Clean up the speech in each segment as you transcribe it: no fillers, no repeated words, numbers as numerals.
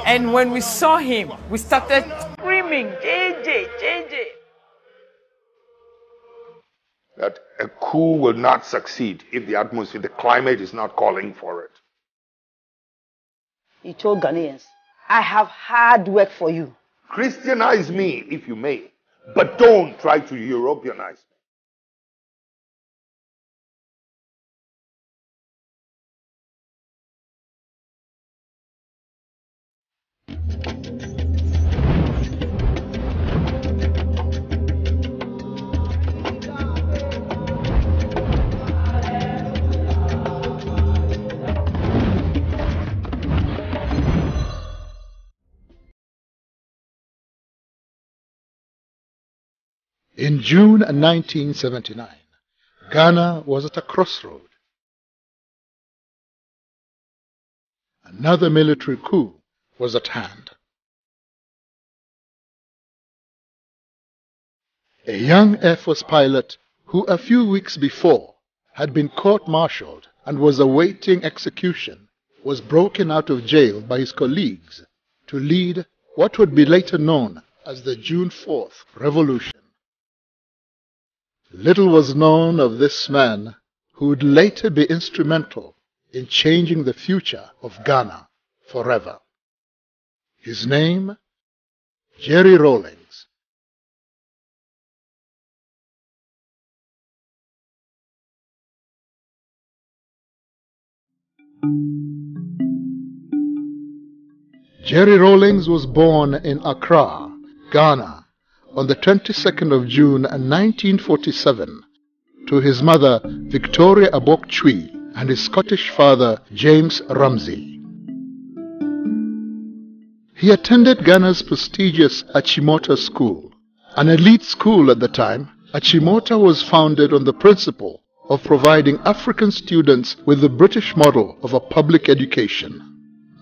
And when we saw him, we started screaming, JJ, JJ. That a coup will not succeed if the atmosphere, the climate is not calling for it. He told Ghanaians, I have hard work for you. Christianize me if you may, but don't try to Europeanize me. In June 1979, Ghana was at a crossroad. Another military coup was at hand. A young Air Force pilot who a few weeks before had been court-martialed and was awaiting execution was broken out of jail by his colleagues to lead what would be later known as the June 4th Revolution. Little was known of this man who would later be instrumental in changing the future of Ghana forever. His name, Jerry Rawlings. Jerry Rawlings was born in Accra, Ghana, on the 22nd of June 1947 to his mother Victoria Abok-Chui and his Scottish father James Ramsey. He attended Ghana's prestigious Achimota School. An elite school at the time, Achimota was founded on the principle of providing African students with the British model of a public education.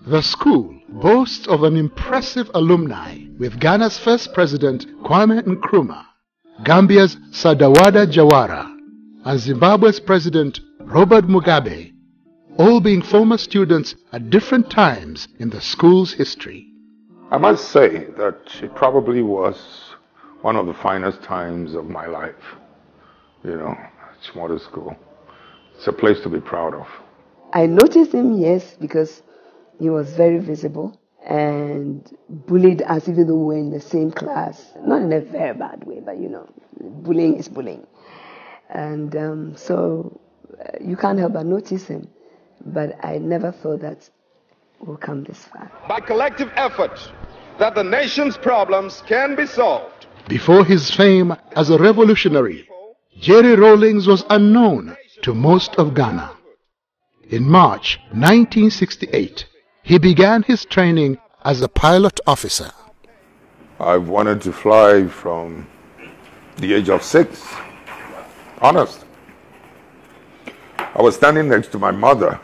The school boasts of an impressive alumni with Ghana's first president Kwame Nkrumah, Gambia's Sadawada Jawara, and Zimbabwe's president Robert Mugabe, all being former students at different times in the school's history. I must say that it probably was one of the finest times of my life. You know, Achimota School. It's a place to be proud of. I noticed him, yes, because he was very visible and bullied us even though we were in the same class. Not in a very bad way, but you know, bullying is bullying. And so you can't help but notice him. But I never thought that we'll come this far. By collective effort, that the nation's problems can be solved. Before his fame as a revolutionary, Jerry Rawlings was unknown to most of Ghana. In March 1968, he began his training as a pilot officer. I've wanted to fly from the age of 6. Honest. I was standing next to my mother,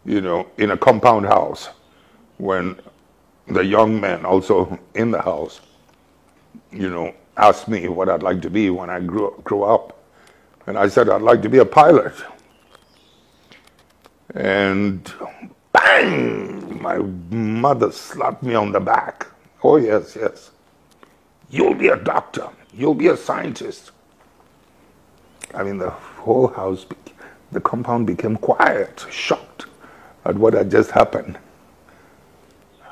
you know, in a compound house when the young man also in the house, you know, asked me what I'd like to be when I grew up. And I said, I'd like to be a pilot. And bang! My mother slapped me on the back. Oh, yes, yes. You'll be a doctor. You'll be a scientist. I mean, the whole house, the compound became quiet, shocked at what had just happened.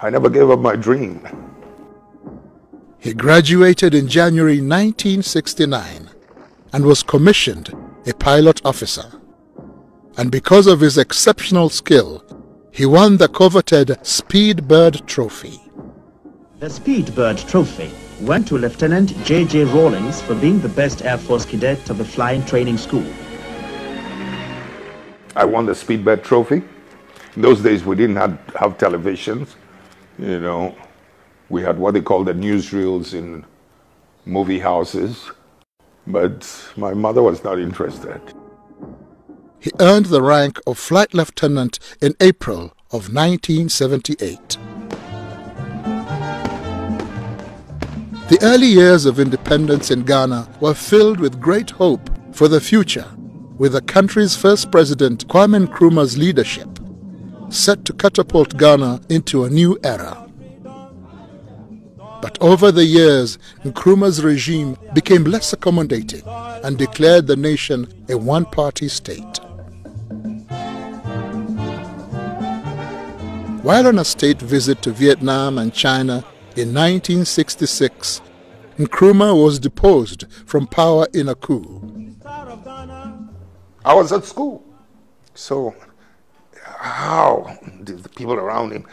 I never gave up my dream. He graduated in January 1969 and was commissioned a pilot officer. And because of his exceptional skill, he won the coveted Speedbird Trophy. The Speedbird Trophy went to Lieutenant J.J. Rawlings for being the best Air Force cadet of the flying training school. I won the Speedbird Trophy. In those days, we didn't have televisions. You know, we had what they call the newsreels in movie houses. But my mother was not interested. He earned the rank of Flight Lieutenant in April of 1978. The early years of independence in Ghana were filled with great hope for the future, with the country's first president Kwame Nkrumah's leadership. set to catapult Ghana into a new era. But over the years, Nkrumah's regime became less accommodating and declared the nation a one-party state. While on a state visit to Vietnam and China in 1966, Nkrumah was deposed from power in a coup. I was at school, so how did the people around him,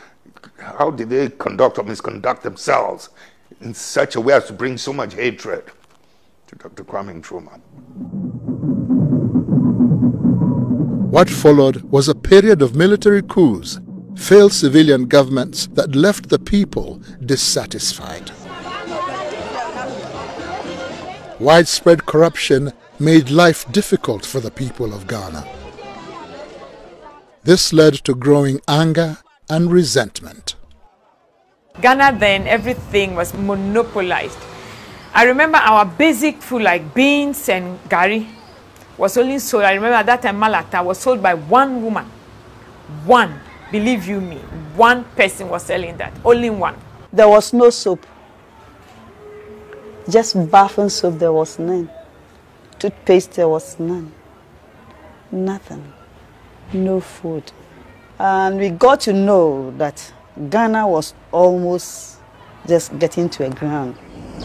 how did they conduct or misconduct themselves in such a way as to bring so much hatred to Dr. Kwame Nkrumah? What followed was a period of military coups, failed civilian governments that left the people dissatisfied. Widespread corruption made life difficult for the people of Ghana. This led to growing anger and resentment. Ghana then, everything was monopolized. I remember our basic food like beans and gari was only sold. I remember at that time Malata was sold by one woman. One, believe you me, one person was selling that, only one. There was no soap. Just bathing soap, there was none. Toothpaste, there was none. Nothing. No food. And we got to know that Ghana was almost just getting to a ground.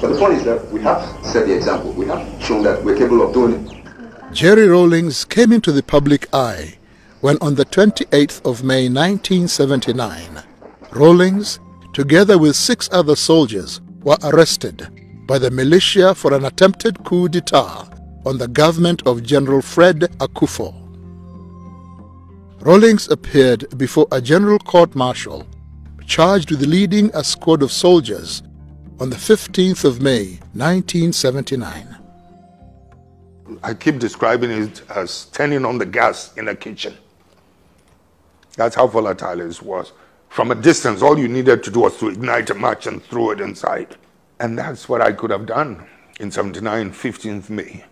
But the point is that we have set the example. We have shown that we're capable of doing it. Jerry Rawlings came into the public eye when on the 28th of May 1979, Rawlings, together with 6 other soldiers, were arrested by the militia for an attempted coup d'etat on the government of General Fred Akufo. Rawlings appeared before a general court-martial charged with leading a squad of soldiers on the 15th of May 1979. I keep describing it as turning on the gas in a kitchen. That's how volatile it was. From a distance, all you needed to do was to ignite a match and throw it inside. And that's what I could have done in 79, 15th May.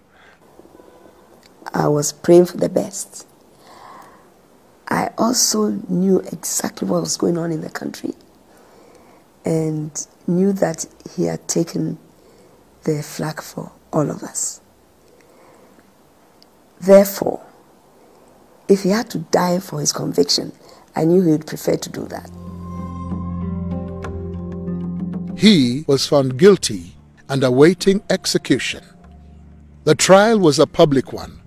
I was praying for the best. I also knew exactly what was going on in the country and knew that he had taken the flag for all of us. Therefore, if he had to die for his conviction, I knew he would prefer to do that. He was found guilty and awaiting execution. The trial was a public one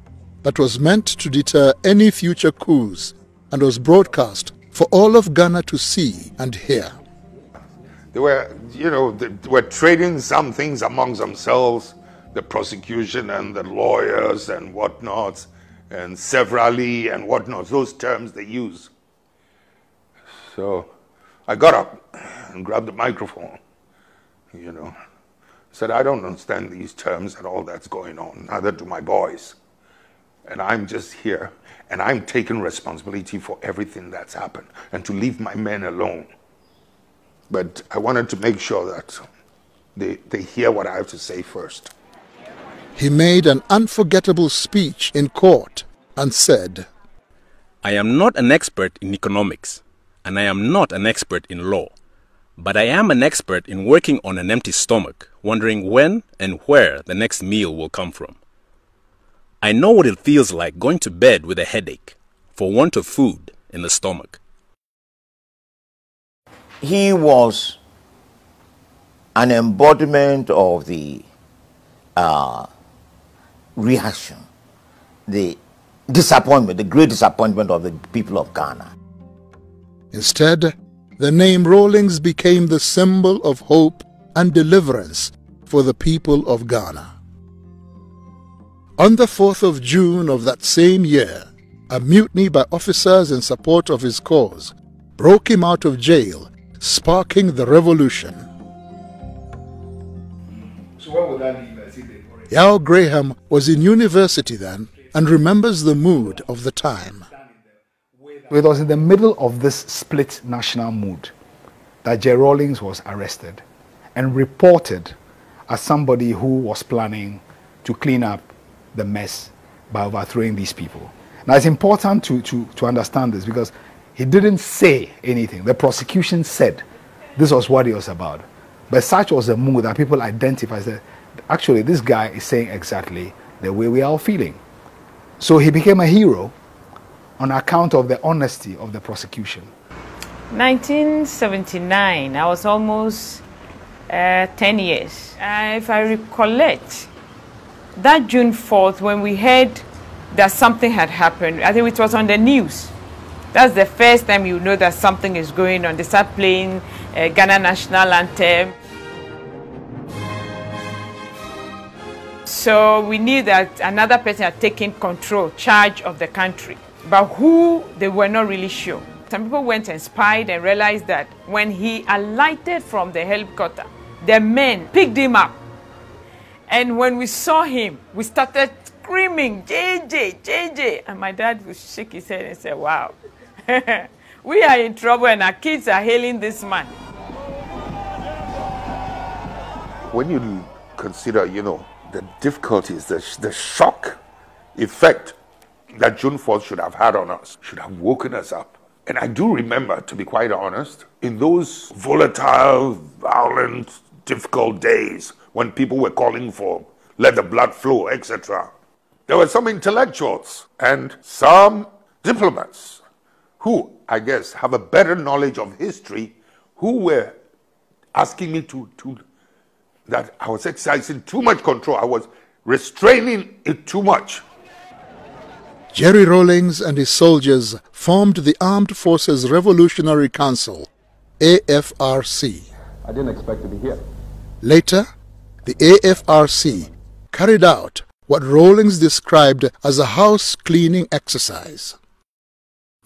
that was meant to deter any future coups and was broadcast for all of Ghana to see and hear. They were, they were trading some things amongst themselves, the prosecution and the lawyers and whatnot, and severally and whatnot, those terms they use. So I got up and grabbed the microphone, said, I don't understand these terms and all that's going on, neither do my boys. And I'm just here, and I'm taking responsibility for everything that's happened, and to leave my men alone. But I wanted to make sure that they hear what I have to say first. He made an unforgettable speech in court and said, I am not an expert in economics, and I am not an expert in law, but I am an expert in working on an empty stomach, wondering when and where the next meal will come from. I know what it feels like going to bed with a headache for want of food in the stomach. He was an embodiment of the reaction, the disappointment, the great disappointment of the people of Ghana. Instead, the name Rawlings became the symbol of hope and deliverance for the people of Ghana. On the 4th of June of that same year, a mutiny by officers in support of his cause broke him out of jail, sparking the revolution. So what would that leave us? Yao Graham was in university then and remembers the mood of the time. It was in the middle of this split national mood that J. Rawlings was arrested and reported as somebody who was planning to clean up the mess by overthrowing these people. Now it's important to understand this because He didn't say anything. The prosecution said this was what it was about. But such was the mood that people identified. Said, actually, this guy is saying exactly the way we are all feeling. So he became a hero on account of the honesty of the prosecution. 1979, I was almost 10 years. If I recollect, that June 4th, when we heard that something had happened, I think it was on the news. That's the first time you know that something is going on. They start playing Ghana national anthem. So we knew that another person had taken charge of the country. But who, they were not really sure. Some people went and spied and realized that when he alighted from the helicopter, the men picked him up. And when we saw him, we started screaming, JJ, JJ. And my dad would shake his head and say, wow, we are in trouble and our kids are hailing this man. When you consider, the difficulties, the shock effect that June 4th should have had on us, should have woken us up. And I do remember, to be quite honest, in those volatile, violent, difficult days when people were calling for let the blood flow, etc., there were some intellectuals and some diplomats who, I guess, have a better knowledge of history, who were asking me that I was exercising too much control. I was restraining it too much. Jerry Rawlings and his soldiers formed the Armed Forces Revolutionary Council, AFRC. I didn't expect to be here. Later, the AFRC carried out what Rawlings described as a house-cleaning exercise.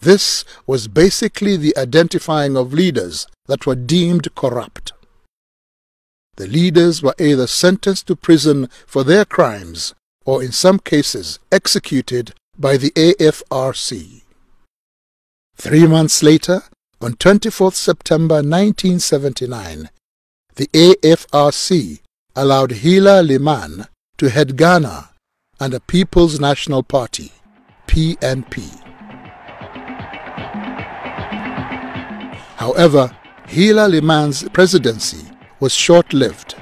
This was basically the identifying of leaders that were deemed corrupt. The leaders were either sentenced to prison for their crimes or in some cases executed by the AFRC. 3 months later, on 24th September 1979, the AFRC allowed Hila Liman to head Ghana and the People's National Party, PNP. However, Hila Liman's presidency was short-lived.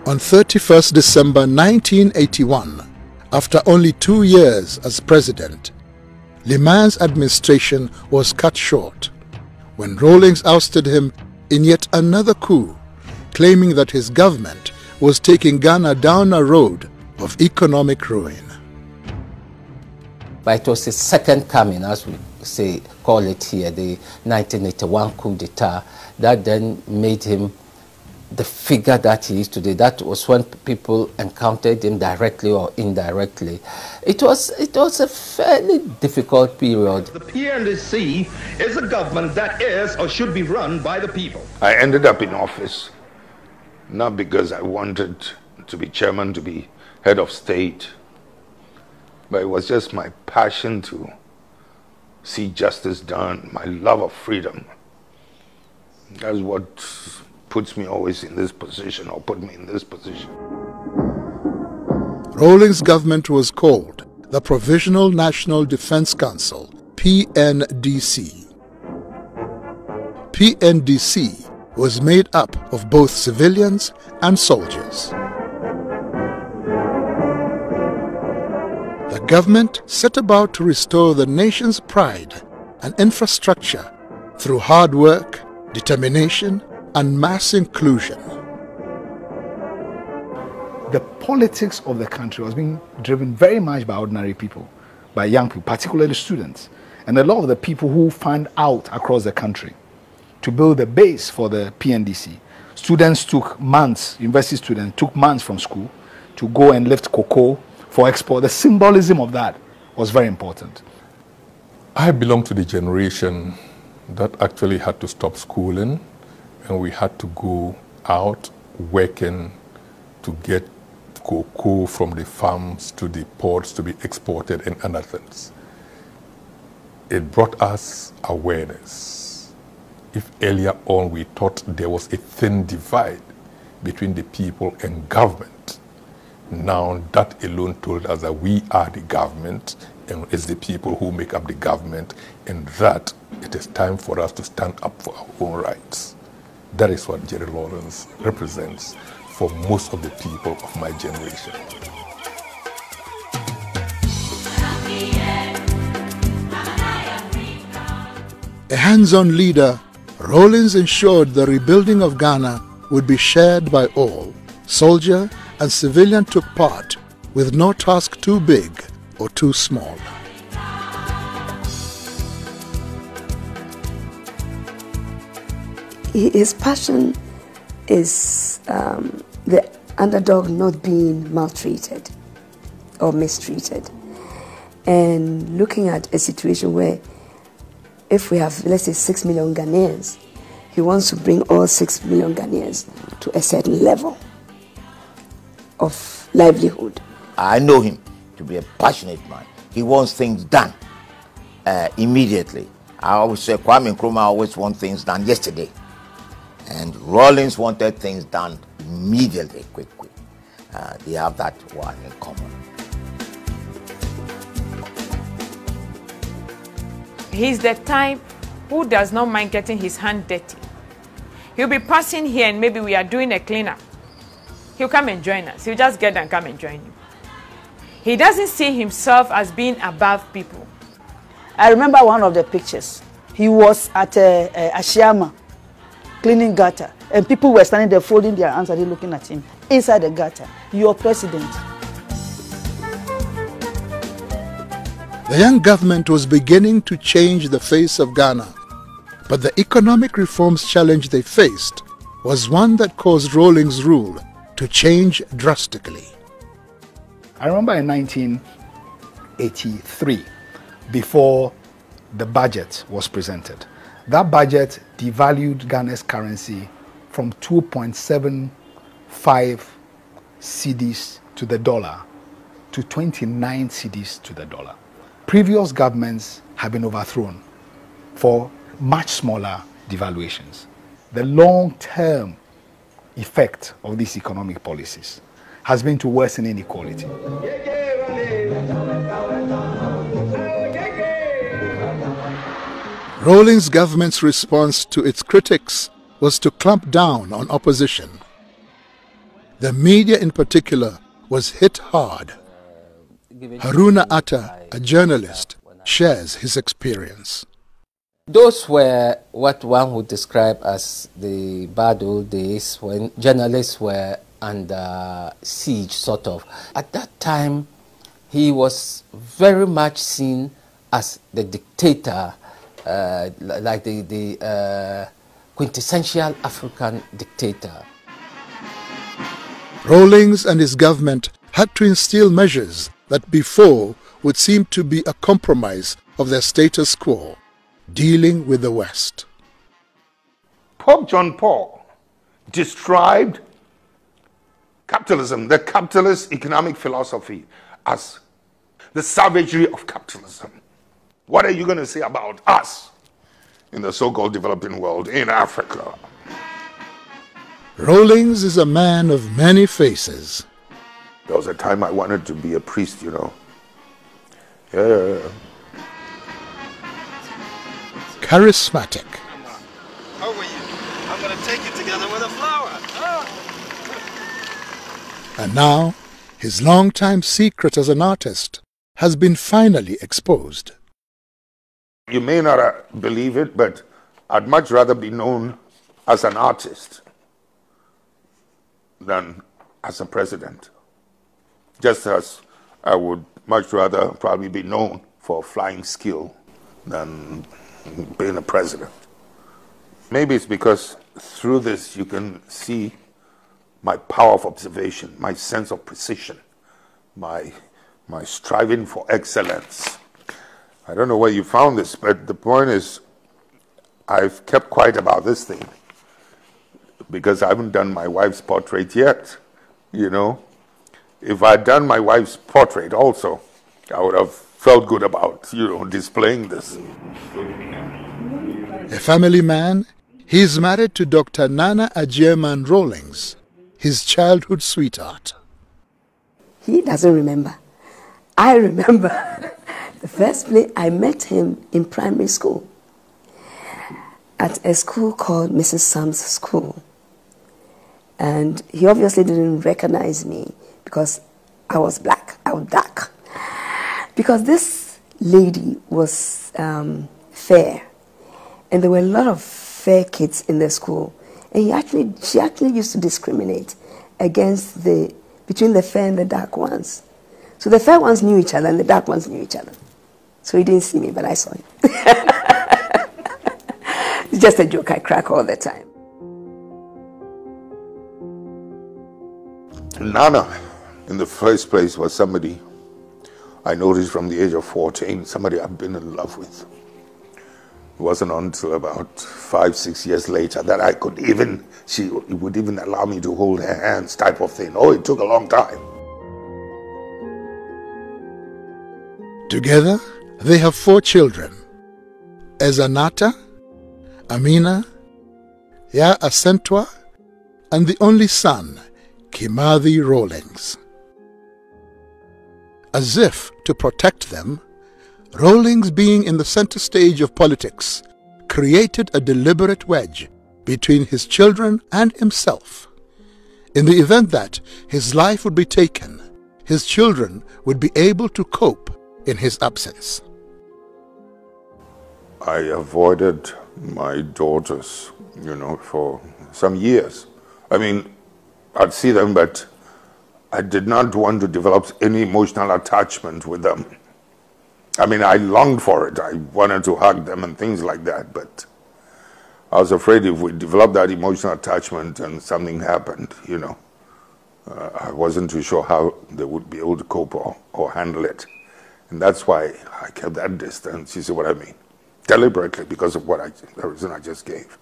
On 31st December 1981, after only 2 years as president, Liman's administration was cut short when Rawlings ousted him in yet another coup, claiming that his government was taking Ghana down a road of economic ruin. But it was his second coming, as we call it here, the 1981 coup d'etat, that then made him the figure that he is today. That was when people encountered him directly or indirectly. It was a fairly difficult period. The PNDC is a government that is or should be run by the people. I ended up in office not because I wanted to be chairman, to be head of state, but it was just my passion to see justice done, my love of freedom. That's what puts me always in this position, or put me in this position. Rawlings' government was called the Provisional National Defense Council, PNDC. PNDC was made up of both civilians and soldiers. The government set about to restore the nation's pride and infrastructure through hard work, determination, and mass inclusion. The politics of the country was being driven very much by ordinary people, by young people, particularly students, and a lot of the people who fanned out across the country to build a base for the PNDC. Students took months, university students took months from school to go and lift cocoa for export. The symbolism of that was very important. I belong to the generation that actually had to stop schooling, and we had to go out working to get cocoa from the farms to the ports to be exported and other things. it brought us awareness. If earlier on we thought there was a thin divide between the people and government, now that alone told us that we are the government and it's the people who make up the government, and that it is time for us to stand up for our own rights. That is what Jerry Rawlings represents for most of the people of my generation. A hands-on leader, Rawlings ensured the rebuilding of Ghana would be shared by all. Soldier and civilian took part, with no task too big or too small. His passion is the underdog not being maltreated or mistreated. And looking at a situation where if we have, let's say, 6 million Ghanaians, he wants to bring all 6 million Ghanaians to a certain level of livelihood. I know him to be a passionate man. He wants things done immediately. I always say Kwame Nkrumah always wants things done yesterday. And Rawlings wanted things done immediately, quick. They have that one in common. He's the type who does not mind getting his hand dirty. He'll be passing here and maybe we are doing a cleanup. He'll come and join us. He'll just get and come and join you. He doesn't see himself as being above people. I remember one of the pictures. He was at Ashiyama, cleaning gutter, and people were standing there folding their hands and looking at him inside the gutter. Your president. The young government was beginning to change the face of Ghana, but the economic reforms challenge they faced was one that caused Rawlings' rule to change drastically. I remember in 1983, before the budget was presented, that budget devalued Ghana's currency from 2.75 cedis to the dollar to 29 cedis to the dollar. Previous governments have been overthrown for much smaller devaluations. The long-term effect of these economic policies has been to worsen inequality. Rawlings' government's response to its critics was to clamp down on opposition. The media in particular was hit hard. Haruna Atta, a journalist, shares his experience. Those were what one would describe as the bad old days when journalists were under siege, sort of. At that time, he was very much seen as the dictator, like the quintessential African dictator. Rawlings and his government had to instill measures that before would seem to be a compromise of their status quo, dealing with the West. Pope John Paul described capitalism, the capitalist economic philosophy, as the savagery of capitalism. What are you going to say about us in the so-called developing world, in Africa? Rawlings is a man of many faces. There was a time I wanted to be a priest, you know. Yeah. Charismatic. How are you? I'm going to take you together with a flower. And now, his long-time secret as an artist has been finally exposed. You may not believe it, but I'd much rather be known as an artist than as a president. Just as I would much rather probably be known for flying skill than being a president. Maybe it's because through this you can see my power of observation, my sense of precision, my striving for excellence. I don't know where you found this, but the point is I've kept quiet about this thing because I haven't done my wife's portrait yet, you know. If I'd done my wife's portrait also, I would have felt good about, displaying this. A family man, he is married to Dr. Nana Agyemang Rawlings, his childhood sweetheart. He doesn't remember. I remember the first place I met him in primary school at a school called Mrs. Sam's School. And he obviously didn't recognize me because I was black, I was dark. Because this lady was fair, and there were a lot of fair kids in the school. And she actually used to discriminate between the fair and the dark ones. So the fair ones knew each other and the dark ones knew each other. So he didn't see me, but I saw him. It's just a joke I crack all the time. Nana, in the first place, was somebody I noticed from the age of 14, somebody I've been in love with. It wasn't until about 5-6 years later that she would even allow me to hold her hands, type of thing. Oh, it took a long time. Together, they have 4 children: Ezanata, Amina, Ya Asentwa, and the only son, Kimathi Rawlings. As if to protect them, Rawlings, being in the center stage of politics, created a deliberate wedge between his children and himself. In the event that his life would be taken, his children would be able to cope in his absence. I avoided my daughters, for some years. I mean, I'd see them, but I did not want to develop any emotional attachment with them. I mean, I longed for it. I wanted to hug them and things like that, but I was afraid if we developed that emotional attachment and something happened, I wasn't too sure how they would be able to cope or handle it. And that's why I kept that distance, you see what I mean? Deliberately, because of the reason I just gave.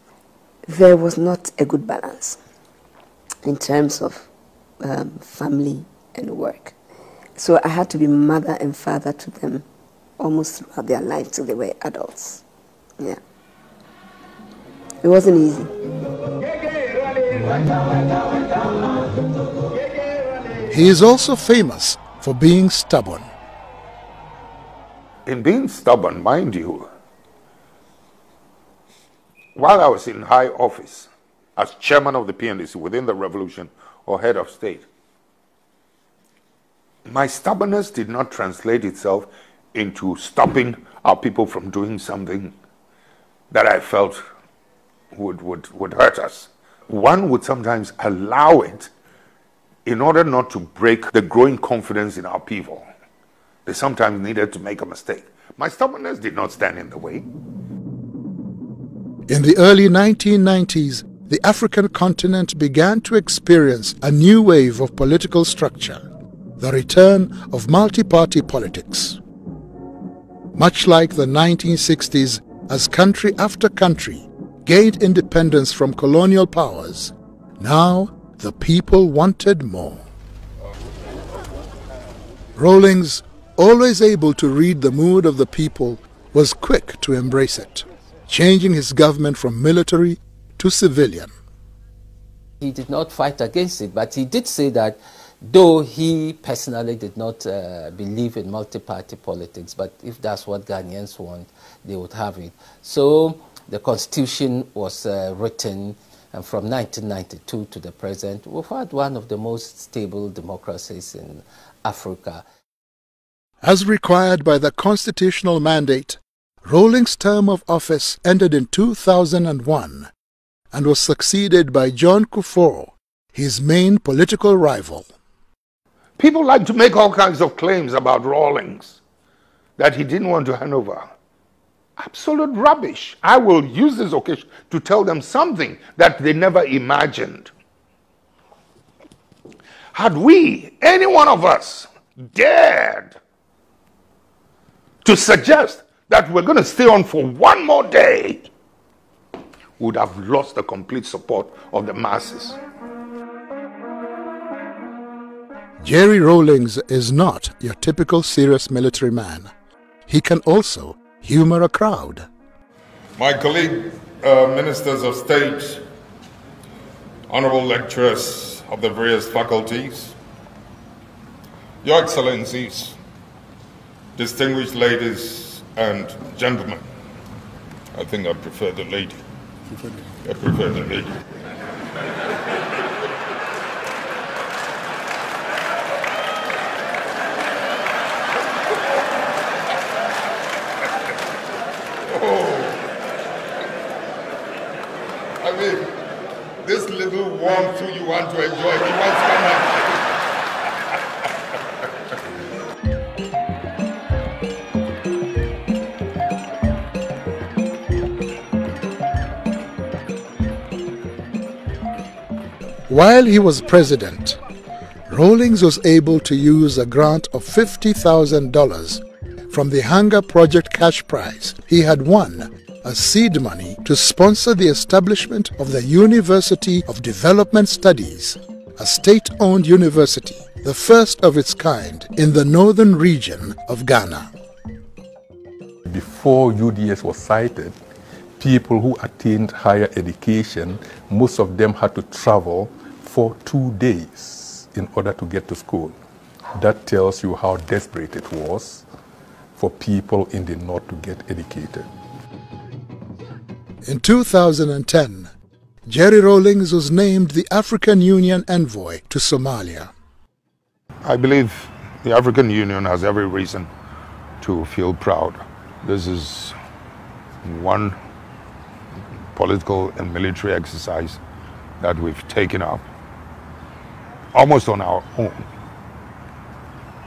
There was not a good balance in terms of family and work. So I had to be mother and father to them almost throughout their life till they were adults. Yeah. It wasn't easy. He is also famous for being stubborn. In being stubborn, mind you, while I was in high office as chairman of the PNDC within the revolution or head of state, my stubbornness did not translate itself into stopping our people from doing something that I felt would hurt us. One would sometimes allow it in order not to break the growing confidence in our people. They sometimes needed to make a mistake. My stubbornness did not stand in the way. In the early 1990s, the African continent began to experience a new wave of political structure, the return of multi-party politics. Much like the 1960s, as country after country gained independence from colonial powers, now the people wanted more. Rawlings, always able to read the mood of the people, was quick to embrace it, changing his government from military to civilian. He did not fight against it, but he did say that though he personally did not believe in multi-party politics, but if that's what Ghanaians want, they would have it. So the constitution was written, and from 1992 to the present, we've had one of the most stable democracies in Africa. As required by the constitutional mandate, Rawlings' term of office ended in 2001 and was succeeded by John Kufuor, his main political rival. People like to make all kinds of claims about Rawlings, that he didn't want to hand over. Absolute rubbish. I will use this occasion to tell them something that they never imagined. Had we, any one of us, dared to suggest that we're going to stay on for one more day, we would have lost the complete support of the masses. Jerry Rawlings is not your typical serious military man he can also humor a crowd. My colleague, ministers of state, honorable lecturers of the various faculties, your excellencies, distinguished ladies and gentlemen. I think I prefer the lady. I prefer the lady. I mean, this little warmth you want to enjoy, you want to come. While he was president, Rawlings was able to use a grant of $50,000 from the Hunger Project cash prize he had won as seed money to sponsor the establishment of the University of Development Studies, a state-owned university, the first of its kind in the northern region of Ghana. Before UDS was cited, people who attained higher education, most of them had to travel for 2 days in order to get to school. That tells you how desperate it was for people in the north to get educated. In 2010, Jerry Rawlings was named the African Union envoy to Somalia. I believe the African Union has every reason to feel proud. This is one political and military exercise that we've taken up almost on our own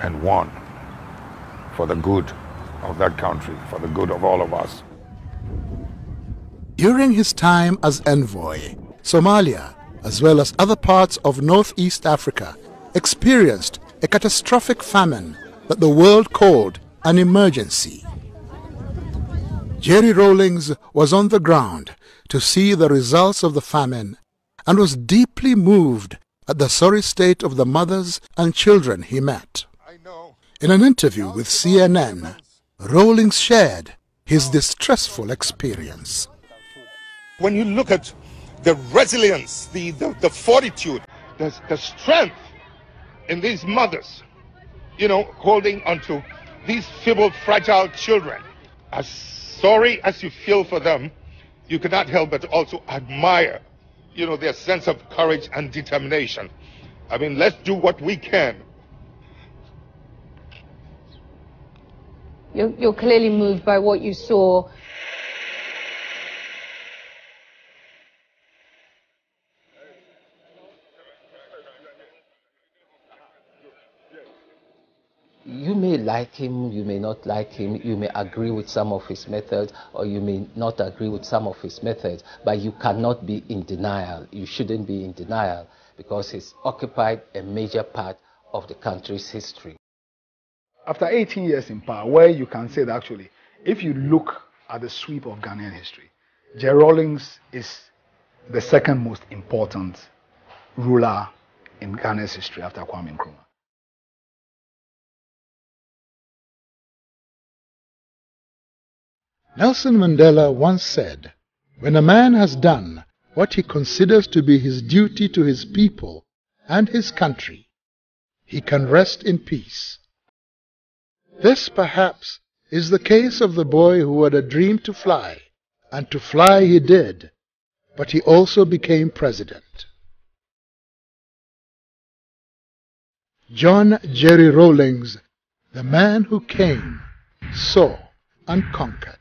and won for the good of that country, for the good of all of us. During his time as envoy, Somalia, as well as other parts of Northeast Africa, experienced a catastrophic famine that the world called an emergency. Jerry Rawlings was on the ground to see the results of the famine and was deeply moved at the sorry state of the mothers and children he met. In an interview with CNN, Rawlings shared his distressful experience. When you look at the resilience, the fortitude, the strength in these mothers, holding onto these feeble, fragile children, as sorry as you feel for them, you cannot help but also admire, their sense of courage and determination. I mean, let's do what we can. You're clearly moved by what you saw. You may like him, you may not like him, you may agree with some of his methods, or you may not agree with some of his methods, but you cannot be in denial. You shouldn't be in denial, because he's occupied a major part of the country's history. After 18 years in power, where you can say that actually, if you look at the sweep of Ghanaian history, Jerry Rawlings is the second most important ruler in Ghana's history after Kwame Nkrumah. Nelson Mandela once said, "When a man has done what he considers to be his duty to his people and his country, he can rest in peace." This, perhaps, is the case of the boy who had a dream to fly, and to fly he did, but he also became president. John Jerry Rawlings, the man who came, saw, and conquered.